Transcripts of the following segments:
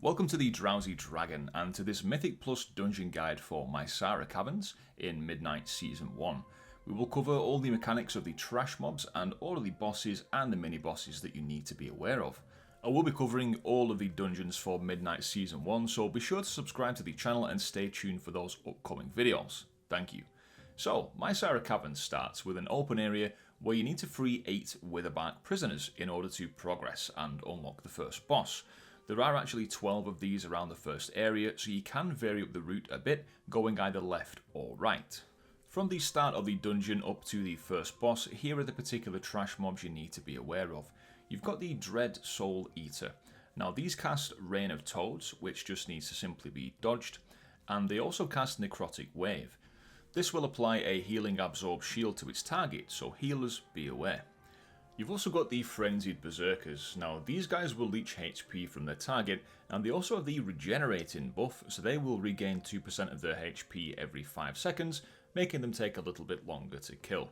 Welcome to the Drowsy Dragon and to this Mythic Plus dungeon guide for Maisara Caverns in Midnight Season 1. We will cover all the mechanics of the trash mobs and all of the bosses and the mini bosses that you need to be aware of. I will be covering all of the dungeons for Midnight Season 1, so be sure to subscribe to the channel and stay tuned for those upcoming videos. Thank you. So, Maisara Caverns starts with an open area where you need to free 8 Witherbark prisoners in order to progress and unlock the first boss. There are actually 12 of these around the first area, so you can vary up the route a bit, going either left or right. From the start of the dungeon up to the first boss, here are the particular trash mobs you need to be aware of. You've got the Dread Soul Eater. Now these cast Rain of Toads, which just needs to simply be dodged, and they also cast Necrotic Wave. This will apply a Healing Absorb shield to its target, so healers be aware. You've also got the Frenzied Berserkers. Now these guys will leech HP from their target, and they also have the Regenerating buff, so they will regain 2% of their HP every 5 seconds, making them take a little bit longer to kill.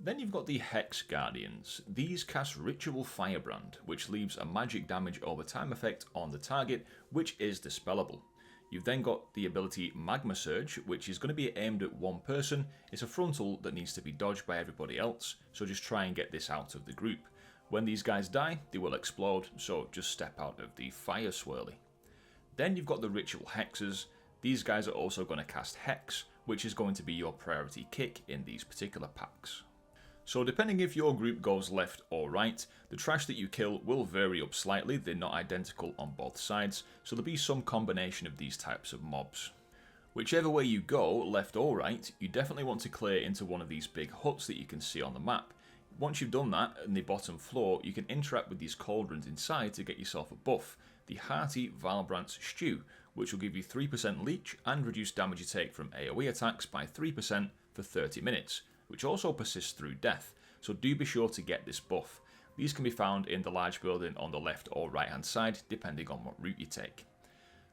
Then you've got the Hex Guardians. These cast Ritual Firebrand, which leaves a magic damage over time effect on the target, which is dispellable. You've then got the ability Magma Surge, which is going to be aimed at one person. It's a frontal that needs to be dodged by everybody else, so just try and get this out of the group. When these guys die, they will explode, so just step out of the fire swirly. Then you've got the Ritual Hexers. These guys are also going to cast Hex, which is going to be your priority kick in these particular packs. So depending if your group goes left or right, the trash that you kill will vary up slightly. They're not identical on both sides, so there'll be some combination of these types of mobs. Whichever way you go, left or right, you definitely want to clear into one of these big huts that you can see on the map. Once you've done that, in the bottom floor, you can interact with these cauldrons inside to get yourself a buff, the Hearty Valbrandt's Stew, which will give you 3% leech and reduce damage you take from AoE attacks by 3% for 30 minutes. Which also persists through death, so do be sure to get this buff. These can be found in the large building on the left or right hand side, depending on what route you take.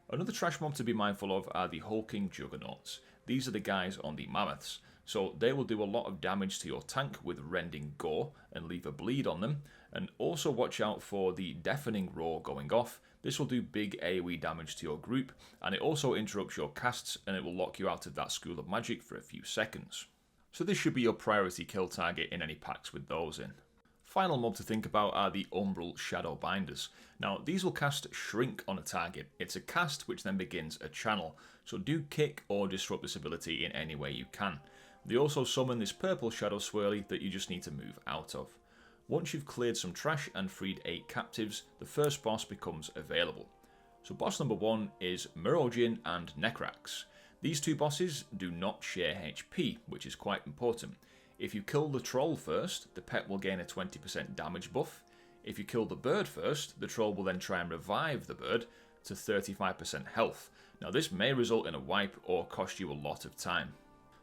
Another trash mob to be mindful of are the Hulking Juggernauts. These are the guys on the Mammoths, so they will do a lot of damage to your tank with rending gore and leave a bleed on them, and also watch out for the Deafening Roar going off. This will do big AoE damage to your group, and it also interrupts your casts, and it will lock you out of that School of Magic for a few seconds. So this should be your priority kill target in any packs with those in. Final mob to think about are the Umbral Shadowbinders. Now these will cast Shrink on a target. It's a cast which then begins a channel, so do kick or disrupt this ability in any way you can. They also summon this purple shadow swirly that you just need to move out of. Once you've cleared some trash and freed 8 captives, the first boss becomes available. So boss number 1 is Muro'jin and Necraxx. These two bosses do not share HP, which is quite important. If you kill the troll first, the pet will gain a 20% damage buff. If you kill the bird first, the troll will then try and revive the bird to 35% health. Now this may result in a wipe or cost you a lot of time.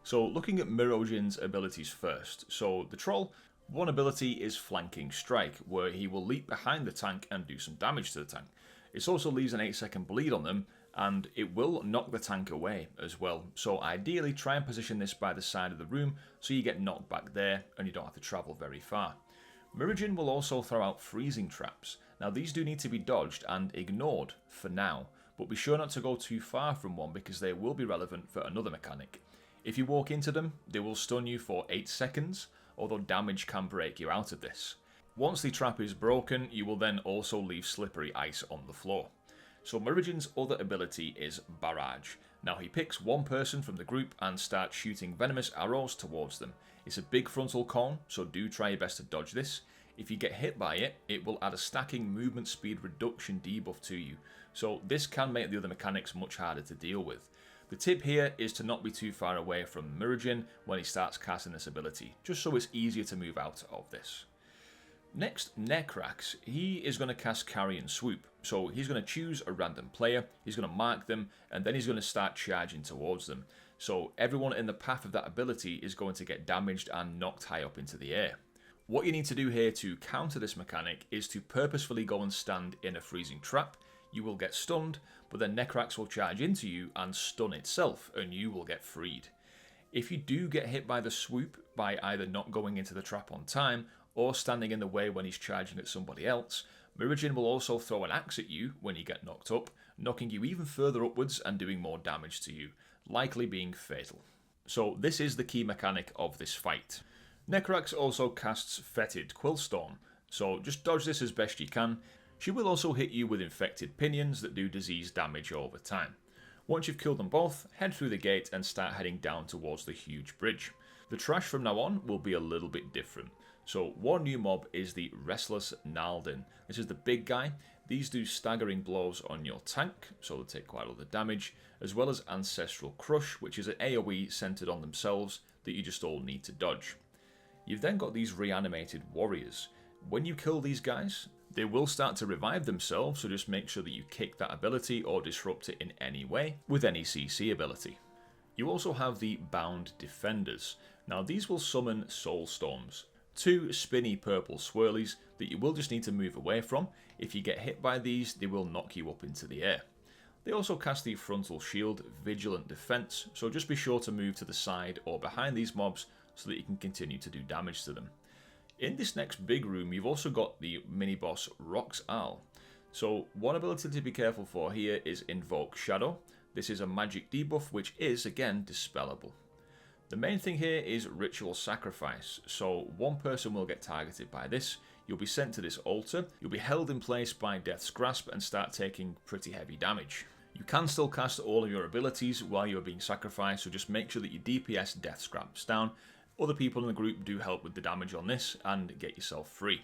So looking at Muro'jin's abilities first. So the troll, one ability is Flanking Strike, where he will leap behind the tank and do some damage to the tank. It also leaves an 8-second bleed on them, and it will knock the tank away as well. So ideally try and position this by the side of the room so you get knocked back there and you don't have to travel very far. Muro'jin will also throw out freezing traps. Now these do need to be dodged and ignored for now, but be sure not to go too far from one because they will be relevant for another mechanic. If you walk into them, they will stun you for 8 seconds, although damage can break you out of this. Once the trap is broken, you will then also leave slippery ice on the floor. So Muro'jin's other ability is Barrage. Now he picks one person from the group and starts shooting venomous arrows towards them. It's a big frontal cone, so do try your best to dodge this. If you get hit by it, it will add a stacking movement speed reduction debuff to you. So this can make the other mechanics much harder to deal with. The tip here is to not be too far away from Muro'jin when he starts casting this ability, just so it's easier to move out of this. Next, Necraxx, he is going to cast Carrion Swoop. So he's going to choose a random player, he's going to mark them, and then he's going to start charging towards them. So everyone in the path of that ability is going to get damaged and knocked high up into the air. What you need to do here to counter this mechanic is to purposefully go and stand in a freezing trap. You will get stunned, but then Necraxx will charge into you and stun itself, and you will get freed. If you do get hit by the swoop by either not going into the trap on time, or standing in the way when he's charging at somebody else, Muro'jin will also throw an axe at you when you get knocked up, knocking you even further upwards and doing more damage to you, likely being fatal. So this is the key mechanic of this fight. Necraxx also casts Fetid Quillstorm, so just dodge this as best you can. She will also hit you with infected pinions that do disease damage over time. Once you've killed them both, head through the gate and start heading down towards the huge bridge. The trash from now on will be a little bit different. So one new mob is the Restless Naldin. This is the big guy. These do staggering blows on your tank, so they'll take quite a lot of damage, as well as Ancestral Crush, which is an AoE centered on themselves that you just all need to dodge. You've then got these reanimated warriors. When you kill these guys, they will start to revive themselves, so just make sure that you kick that ability or disrupt it in any way with any CC ability. You also have the Bound Defenders. Now these will summon Soul Storms, two spinny purple swirlies that you will just need to move away from. If you get hit by these, they will knock you up into the air. They also cast the Frontal Shield Vigilant Defense, so just be sure to move to the side or behind these mobs so that you can continue to do damage to them. In this next big room, you've also got the mini-boss Rokh'zal. So one ability to be careful for here is Invoke Shadow. This is a magic debuff which is, again, dispellable. The main thing here is Ritual Sacrifice, so one person will get targeted by this. You'll be sent to this altar, you'll be held in place by Death's Grasp and start taking pretty heavy damage. You can still cast all of your abilities while you are being sacrificed, so just make sure that you DPS Death's Grasp down. Other people in the group do help with the damage on this and get yourself free.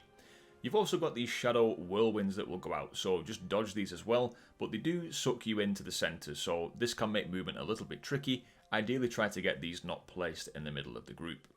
You've also got these Shadow Whirlwinds that will go out, so just dodge these as well, but they do suck you into the centre, so this can make movement a little bit tricky. Ideally try to get these not placed in the middle of the group.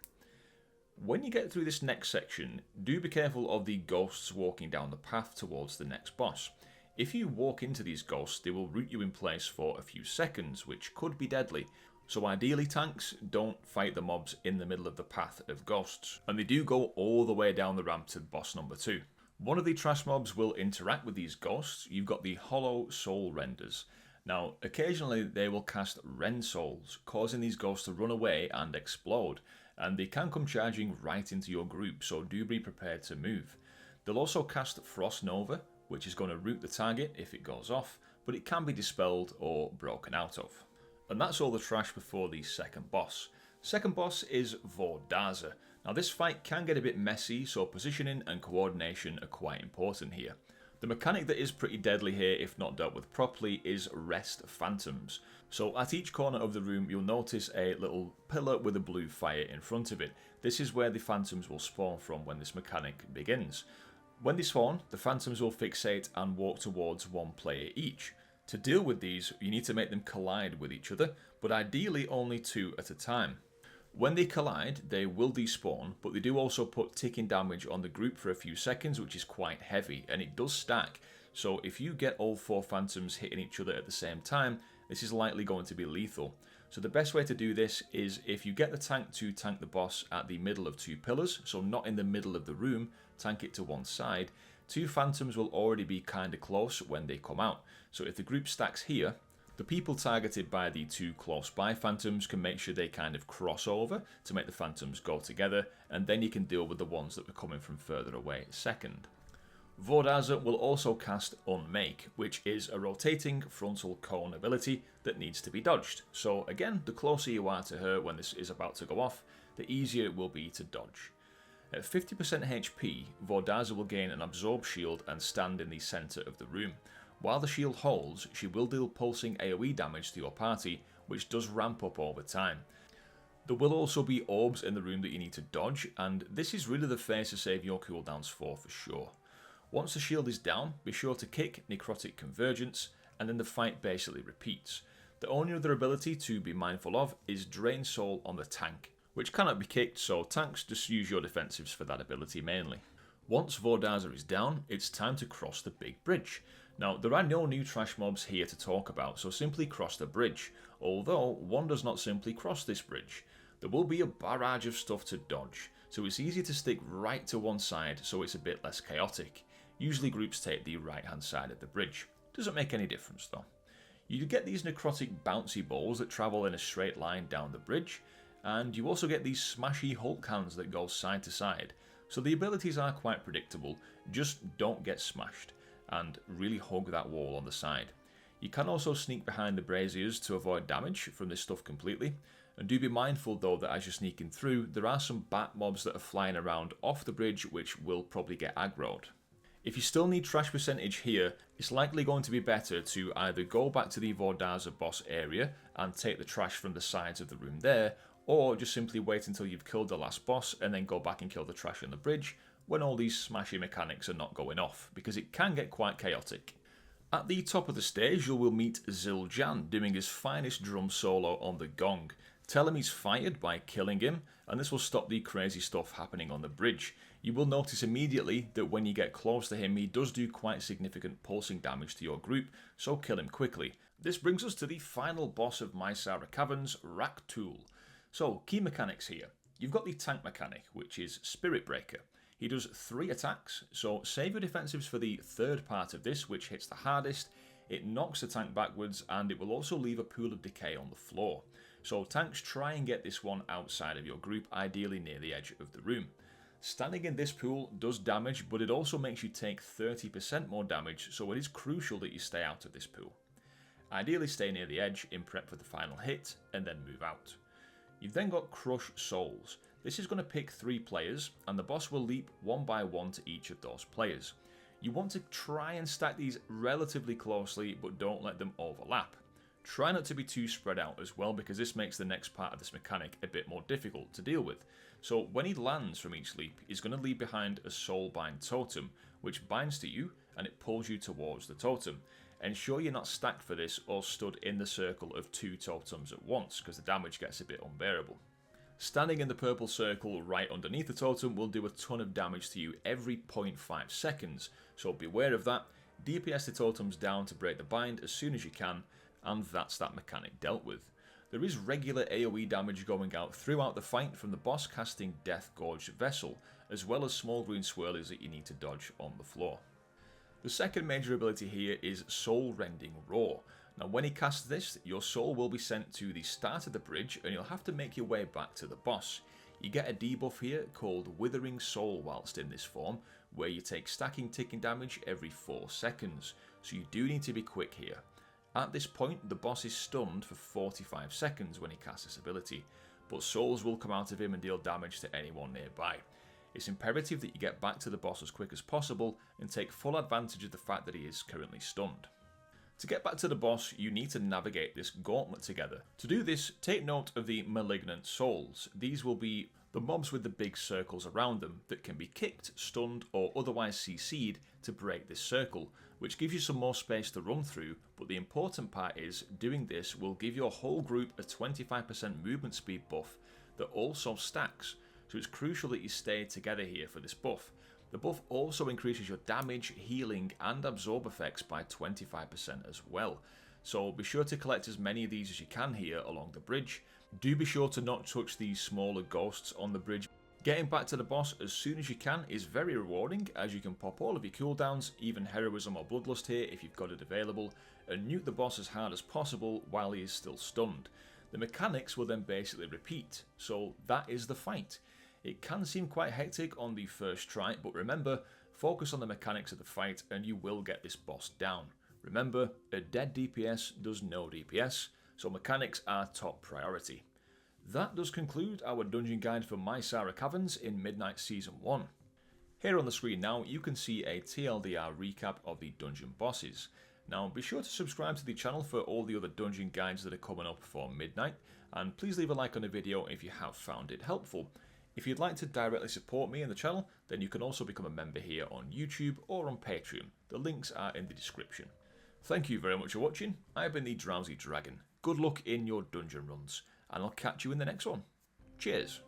When you get through this next section, do be careful of the ghosts walking down the path towards the next boss. If you walk into these ghosts, they will root you in place for a few seconds, which could be deadly. So ideally, tanks, don't fight the mobs in the middle of the path of ghosts. And they do go all the way down the ramp to boss number 2. One of the trash mobs will interact with these ghosts. You've got the Hollow Soul Renders. Now, occasionally they will cast Rend Souls, causing these ghosts to run away and explode. And they can come charging right into your group, so do be prepared to move. They'll also cast Frost Nova, which is going to root the target if it goes off, but it can be dispelled or broken out of. And that's all the trash before the second boss. Second boss is Vordaza. Now this fight can get a bit messy, so positioning and coordination are quite important here. The mechanic that is pretty deadly here, if not dealt with properly, is Rest Phantoms. So at each corner of the room you'll notice a little pillar with a blue fire in front of it. This is where the phantoms will spawn from when this mechanic begins. When they spawn, the phantoms will fixate and walk towards one player each. To deal with these, you need to make them collide with each other, but ideally only 2 at a time. When they collide, they will despawn, but they do also put ticking damage on the group for a few seconds, which is quite heavy, and it does stack. So if you get all 4 phantoms hitting each other at the same time, this is likely going to be lethal. So the best way to do this is if you get the tank to tank the boss at the middle of 2 pillars, so not in the middle of the room, tank it to one side, 2 phantoms will already be kinda close when they come out. So if the group stacks here, the people targeted by the 2 close by phantoms can make sure they kind of cross over to make the phantoms go together, and then you can deal with the ones that were coming from further away second. Vordaza will also cast Unmake, which is a rotating frontal cone ability that needs to be dodged. So again, the closer you are to her when this is about to go off, the easier it will be to dodge. At 50% HP, Vordaza will gain an Absorb Shield and stand in the centre of the room. While the shield holds, she will deal pulsing AoE damage to your party, which does ramp up over time. There will also be orbs in the room that you need to dodge, and this is really the phase to save your cooldowns for sure. Once the shield is down, be sure to kick Necrotic Convergence, and then the fight basically repeats. The only other ability to be mindful of is Drain Soul on the tank, which cannot be kicked, so tanks just use your defensives for that ability mainly. Once Vordaza is down, it's time to cross the big bridge. Now, there are no new trash mobs here to talk about, so simply cross the bridge, although one does not simply cross this bridge. There will be a barrage of stuff to dodge, so it's easy to stick right to one side so it's a bit less chaotic. Usually groups take the right hand side of the bridge. Doesn't make any difference though. You get these necrotic bouncy balls that travel in a straight line down the bridge, and you also get these smashy Hulk hands that go side to side. So the abilities are quite predictable, just don't get smashed, and really hug that wall on the side. You can also sneak behind the braziers to avoid damage from this stuff completely, and do be mindful though that as you're sneaking through, there are some bat mobs that are flying around off the bridge which will probably get aggroed. If you still need trash percentage here, it's likely going to be better to either go back to the Vordaza boss area and take the trash from the sides of the room there, or just simply wait until you've killed the last boss and then go back and kill the trash on the bridge when all these smashy mechanics are not going off, because it can get quite chaotic. At the top of the stage you will meet Zul'Jan doing his finest drum solo on the gong. Tell him he's fired by killing him, and this will stop the crazy stuff happening on the bridge. You will notice immediately that when you get close to him, he does do quite significant pulsing damage to your group, so kill him quickly. This brings us to the final boss of Maisara Caverns, Raktul. So, key mechanics here. You've got the tank mechanic, which is Spirit Breaker. He does 3 attacks, so save your defensives for the third part of this, which hits the hardest. It knocks the tank backwards, and it will also leave a pool of decay on the floor. So tanks, try and get this one outside of your group, ideally near the edge of the room. Standing in this pool does damage, but it also makes you take 30% more damage, so it is crucial that you stay out of this pool. Ideally stay near the edge in prep for the final hit, and then move out. You've then got Crush Souls. This is going to pick 3 players, and the boss will leap one by one to each of those players. You want to try and stack these relatively closely, but don't let them overlap. Try not to be too spread out as well, because this makes the next part of this mechanic a bit more difficult to deal with. So when he lands from each leap, he's going to leave behind a soulbind totem, which binds to you and it pulls you towards the totem. Ensure you're not stacked for this or stood in the circle of 2 totems at once, because the damage gets a bit unbearable. Standing in the purple circle right underneath the totem will do a ton of damage to you every 0.5 seconds, so beware of that. DPS the totems down to break the bind as soon as you can, and that's that mechanic dealt with. There is regular AoE damage going out throughout the fight from the boss casting Death Gorge Vessel, as well as small green swirlies that you need to dodge on the floor. The second major ability here is Soul Rending Roar. Now when he casts this, your soul will be sent to the start of the bridge and you'll have to make your way back to the boss. You get a debuff here called Withering Soul whilst in this form, where you take stacking ticking damage every 4 seconds, so you do need to be quick here. At this point, the boss is stunned for 45 seconds when he casts this ability, but souls will come out of him and deal damage to anyone nearby. It's imperative that you get back to the boss as quick as possible and take full advantage of the fact that he is currently stunned. To get back to the boss, you need to navigate this gauntlet together. To do this, take note of the malignant souls. These will be the mobs with the big circles around them that can be kicked, stunned, or otherwise CC'd to break this circle, which gives you some more space to run through, but the important part is doing this will give your whole group a 25% movement speed buff that also stacks, so it's crucial that you stay together here for this buff. The buff also increases your damage, healing, and absorb effects by 25% as well, so be sure to collect as many of these as you can here along the bridge. Do be sure to not touch these smaller ghosts on the bridge. Getting back to the boss as soon as you can is very rewarding, as you can pop all of your cooldowns, even Heroism or Bloodlust here if you've got it available, and nuke the boss as hard as possible while he is still stunned. The mechanics will then basically repeat, so that is the fight. It can seem quite hectic on the first try, but remember, focus on the mechanics of the fight and you will get this boss down. Remember, a dead DPS does no DPS, so mechanics are top priority. That does conclude our dungeon guide for Maisara Caverns in Midnight Season 1. Here on the screen now you can see a TLDR recap of the dungeon bosses. Now be sure to subscribe to the channel for all the other dungeon guides that are coming up for Midnight, and please leave a like on the video if you have found it helpful. If you'd like to directly support me and the channel, then you can also become a member here on YouTube or on Patreon. The links are in the description. Thank you very much for watching. I've been the Drowsy Dragon. Good luck in your dungeon runs, and I'll catch you in the next one. Cheers!